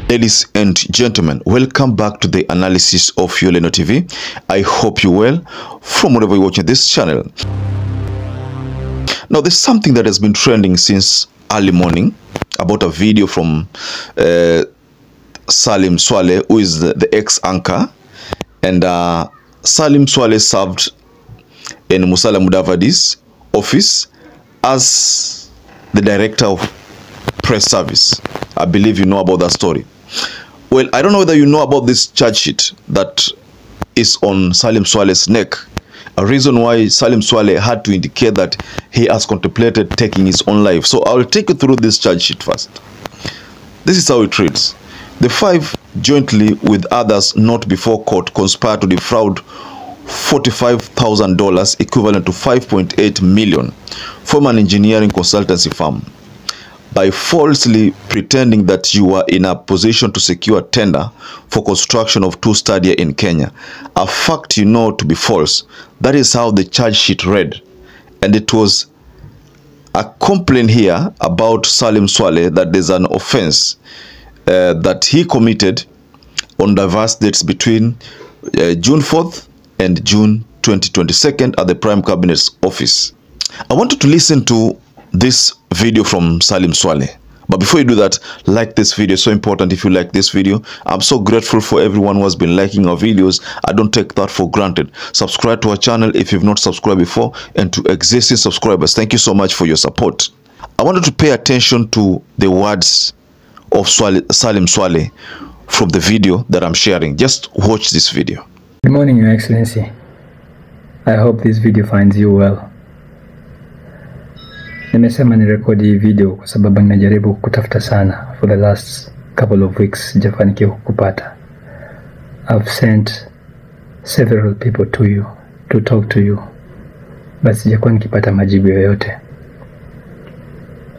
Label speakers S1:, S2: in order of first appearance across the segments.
S1: Ladies and gentlemen, welcome back to the analysis of YOLENO TV. I hope you're well from wherever you're watching this channel. Now, there's something that has been trending since early morning about a video from SALIM SWALEH, who is the ex-anchor. And SALIM SWALEH served in Musalia Mudavadi's office as the director of press service. I believe you know about that story. Well, I don't know whether you know about this charge sheet that is on SALIM SWALEH's neck. A reason why SALIM SWALEH had to indicate that he has contemplated taking his own life. So I'll take you through this charge sheet first. This is how it reads. The five, jointly with others not before court, conspired to defraud $45,000, equivalent to 5.8 million, from an engineering consultancy firm, by falsely pretending that you were in a position to secure tender for construction of two stadia in Kenya, a fact you know to be false. That is how the charge sheet read. And it was a complaint here about SALIM SWALEH that there's an offense that he committed on diverse dates between June 4th and June 2022 at the Prime Cabinet's office. I wanted to listen to this video from SALIM SWALEH, but before you do that, like this video. It's so important. If you like this video, I'm so grateful for everyone who has been liking our videos. I don't take that for granted. Subscribe to our channel if you've not subscribed before, and to existing subscribers, thank you so much for your support. I wanted to pay attention to the words of SALIM SWALEH from the video that I'm sharing. Just watch this video.
S2: Good morning, Your Excellency. I hope this video finds you well. Nimesema nirekodi hii video kwa sababu nimejaribu kutafuta sana for the last couple of weeks, sijafanikiwa kukupata. I've sent several people to you to talk to you, but sijakuwa nikipata majibu yoyote.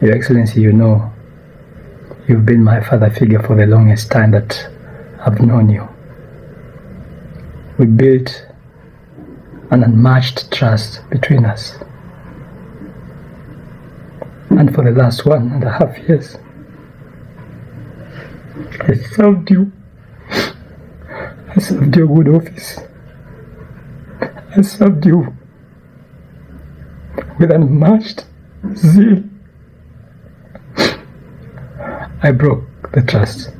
S2: Your Excellency, you know, you've been my father figure for the longest time that I've known you. We built an unmatched trust between us. And for the last 1.5 years, I served you. I served your good office. I served you with unmatched zeal. I broke the trust.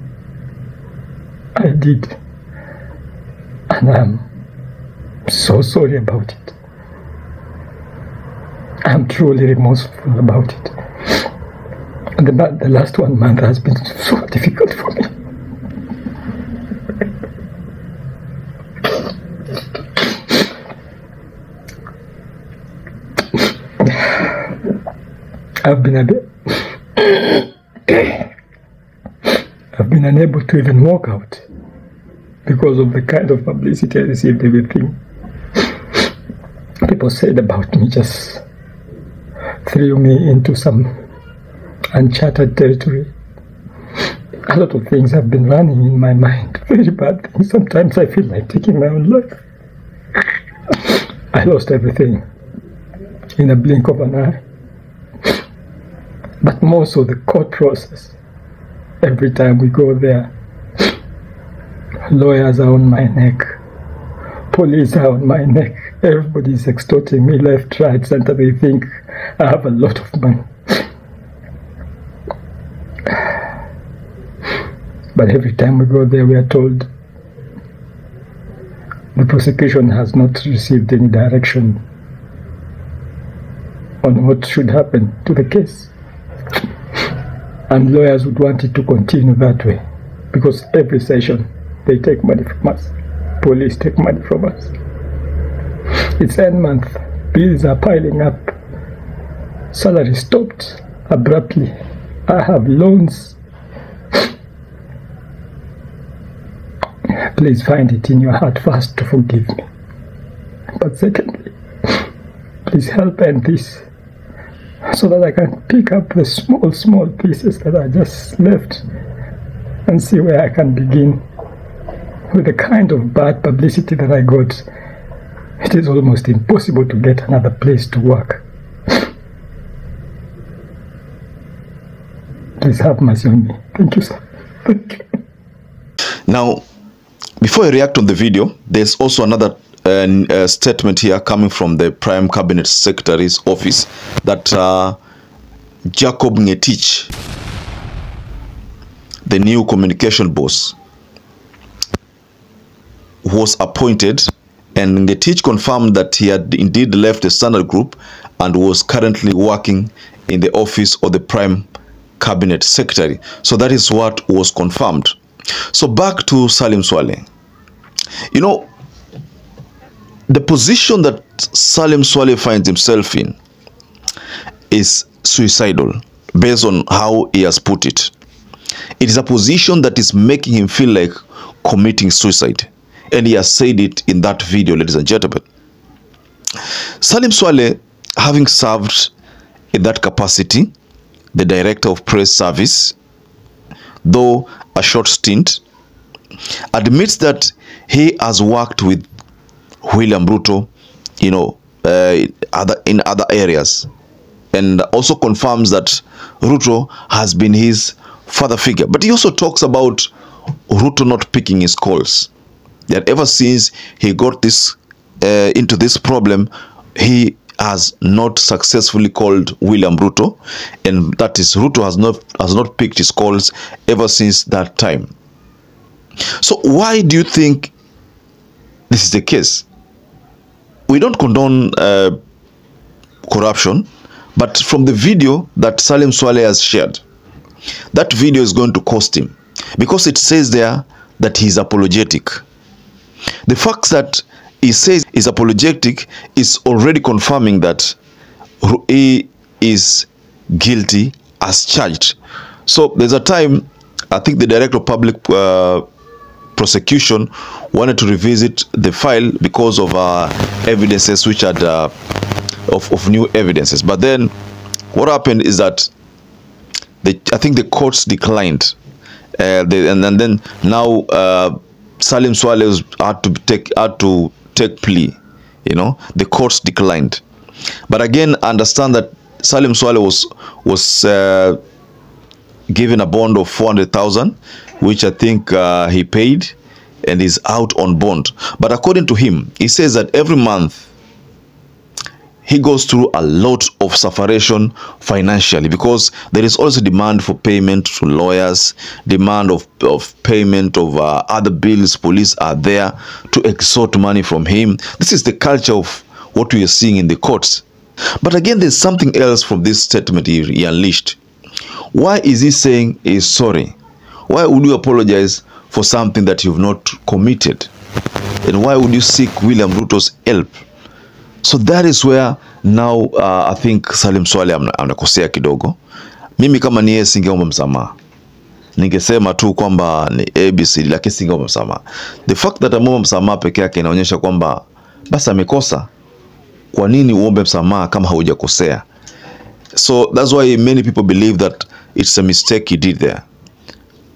S2: I did. And I'm so sorry about it. I'm truly remorseful about it. And the last 1 month has been so difficult for me. I've been unable to even walk out because of the kind of publicity I received. Everything people said about me just threw me into some uncharted territory. A lot of things have been running in my mind, very bad things. Sometimes I feel like taking my own life. I lost everything in a blink of an eye. But more so the court process. Every time we go there, lawyers are on my neck, police are on my neck. Everybody's extorting me left, right, center. They think I have a lot of money. But every time we go there, we are told the prosecution has not received any direction on what should happen to the case. And lawyers would want it to continue that way, because every session they take money from us. Police take money from us. It's end month. Bills are piling up. Salary stopped abruptly. I have loans. Please find it in your heart first to forgive me. But secondly, please help end this, so that I can pick up the small pieces that are just left and see where I can begin. With the kind of bad publicity that I got, it is almost impossible to get another place to work. Please have mercy on me. Thank you, sir. Thank you.
S1: Now, before I react on the video, there's also another statement here coming from the Prime Cabinet Secretary's office that Jacob Ngetich, the new communication boss, was appointed, and Ngetich confirmed that he had indeed left the Standard Group and was currently working in the office of the Prime Cabinet Secretary. So that is what was confirmed. So back to Salim SWALEH. You know, the position that Salim SWALEH finds himself in is suicidal, based on how he has put it. It is a position that is making him feel like committing suicide. And he has said it in that video, ladies and gentlemen. Salim SWALEH, having served in that capacity, the Director of Press Service, though a short stint, admits that he has worked with William RUTO, you know, in other areas, and also confirms that RUTO has been his father figure. But he also talks about RUTO not picking his calls. That ever since he got this into this problem, he has not successfully called William RUTO, and that is RUTO has not picked his calls ever since that time. So why do you think this is the case? We don't condone corruption, but from the video that Salim SWALEH has shared, that video is going to cost him, because it says there that he's apologetic. The fact that he says he's apologetic is already confirming that he is guilty as charged. So there's a time, I think the Director of Public Prosecution wanted to revisit the file because of evidences which had of new evidences. But then what happened is that I think the courts declined, and then now Salim SWALEH had to take plea. You know, the courts declined. But again, understand that Salim SWALEH was given a bond of 400,000, which I think he paid, and is out on bond. But according to him, he says that every month he goes through a lot of sufferation financially, because there is also demand for payment to lawyers, demand of payment of other bills. Police are there to extort money from him. This is the culture of what we are seeing in the courts. But again, there's something else from this statement he unleashed. Why is he saying he's sorry? Why would you apologize for something that you've not committed? And why would you seek William RUTO's help? So that is where now I think Salim SWALEH anakosea kidogo. Mimi kama ni yeye singeomba msamaha. Ningesema tu kwamba ni ABC, lakini singeomba msamaha. The fact that ameomba msamaha peke yake inaonyesha kwamba basi amekosa. Kwa nini uombe msamaha kama haujakosea? So that's why many people believe that it's a mistake he did there.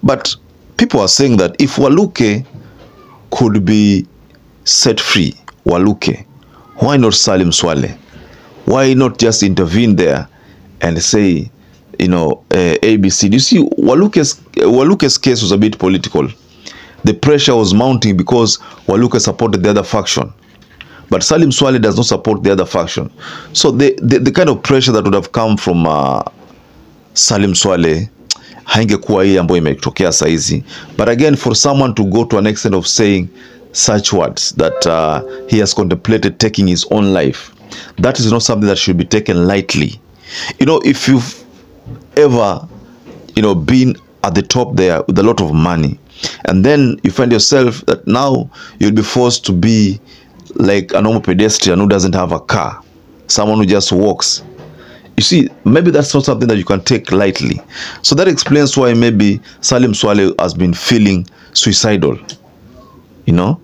S1: But people are saying that if Waluke could be set free, Waluke, why not Salim SWALEH? Why not just intervene there and say, you know, ABC? You see, Waluke's case was a bit political. The pressure was mounting because Waluke supported the other faction. But Salim SWALEH does not support the other faction. So the kind of pressure that would have come from Salim SWALEH haingekuwa hii ambayo imetokea saizi. But again, for someone to go to an extent of saying such words that he has contemplated taking his own life, that is not something that should be taken lightly. You know, if you've ever, you know, been at the top there with a lot of money, and then you find yourself that now you'll be forced to be like a normal pedestrian who doesn't have a car, someone who just walks. You see, maybe that's not something that you can take lightly. So that explains why maybe Salim SWALEH has been feeling suicidal, you know.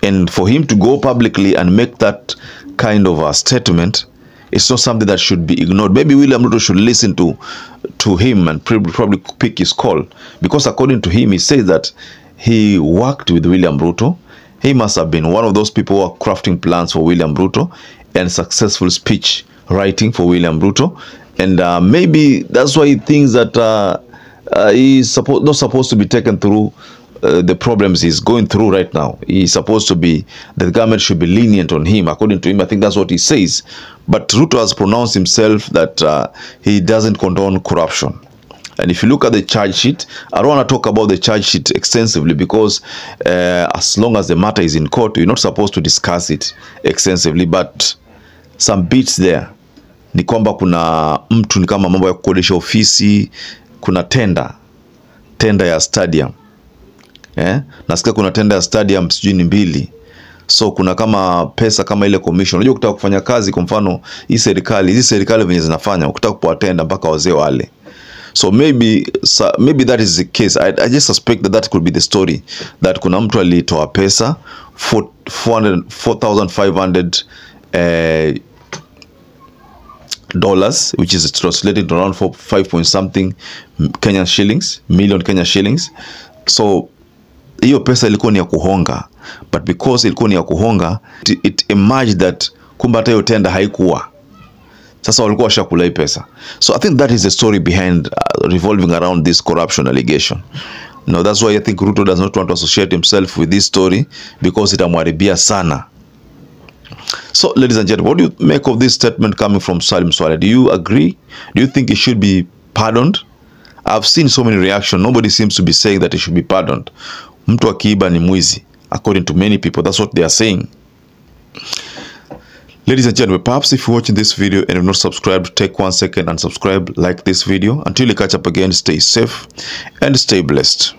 S1: And for him to go publicly and make that kind of a statement, it's not something that should be ignored. Maybe William RUTO should listen to him and probably pick his call, because according to him, he says that he worked with William RUTO. He must have been one of those people who are crafting plans for William RUTO and successful speech writing for William RUTO. And maybe that's why he thinks that he's not supposed to be taken through the problems he's going through right now. He's supposed to be, the government should be lenient on him. According to him, I think that's what he says. But RUTO has pronounced himself that he doesn't condone corruption. And if you look at the charge sheet, I don't want to talk about the charge sheet extensively because as long as the matter is in court, you're not supposed to discuss it extensively. But some bits there ni kwamba kuna mtu ni kama mambo ya kukodesha ofisi, kuna tender ya stadium. Nasikia kuna tender ya stadium sijui ni 2. So kuna kama pesa kama ile commission. Unajua ukitaka kufanya kazi kwa mfano hizi serikali venye zinafanya, ukitaka kupewa tender mpaka wazee wale. So maybe that is the case. I just suspect that could be the story, that kuna mtu alitoa pesa $4,500 dollars, which is translated to around 5 point something million Kenyan shillings. So hiyo pesa ilikuwa ni ya kuhonga, but because ilikuwa ni ya kuhonga, it emerged that kumbe hata hiyo tender haikuwa. Sasa walikuwa washakula hii pesa. So I think that is the story behind revolving around this corruption allegation. Now that's why I think RUTO does not want to associate himself with this story, because itamharibia sana. So ladies and gentlemen, what do you make of this statement coming from SALIM SWALEH? Do you agree? Do you think he should be pardoned? I've seen so many reactions. Nobody seems to be saying that he should be pardoned. Mtu akiiba ni mwizi, according to many people. That's what they are saying. Ladies and gentlemen, perhaps if you're watching this video and have not subscribed, take 1 second and subscribe, like this video. Until you catch up again, stay safe and stay blessed.